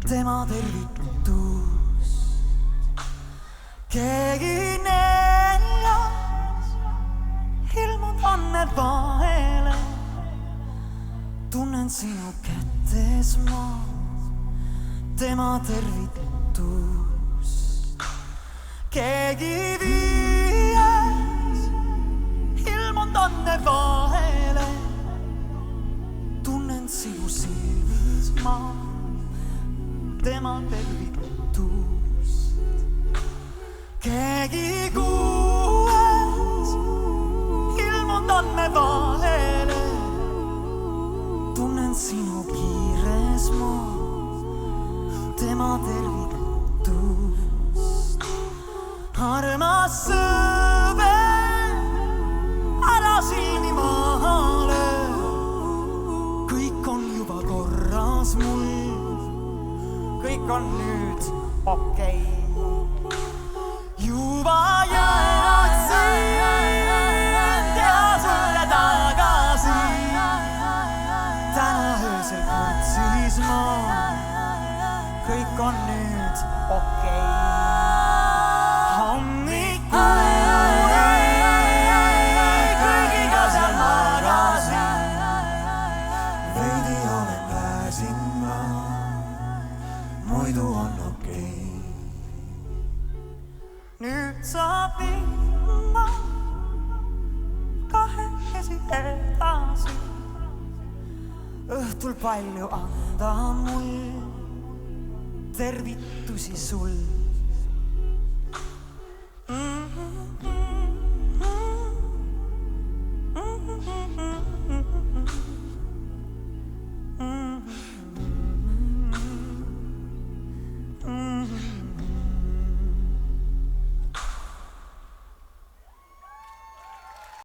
tema tervitus. Keegi neljas ilmub anne vahele, tunnen sinu kätes ma tema tervitust. Keegi viies ilmub anne vahele, tunnen sinu silmis ma tema tervitust. Keegi kuues ilmub anne vahele, tunnen sinu kiires ma tema tervitust. Armas sõber, ära silmi maha löö, kõik on juba korras mul, kõik on nüüd okei. Juba jõudsin ja sulle tagasi, täna öösel kurtsis ma, kõik on nüüd okei. Kõigiga seal magasin, veidi olen pääsin ma, muidu on okei. Nüüd saab minna kahekesi edasi, õhtul palju anda mul tervitusi sul.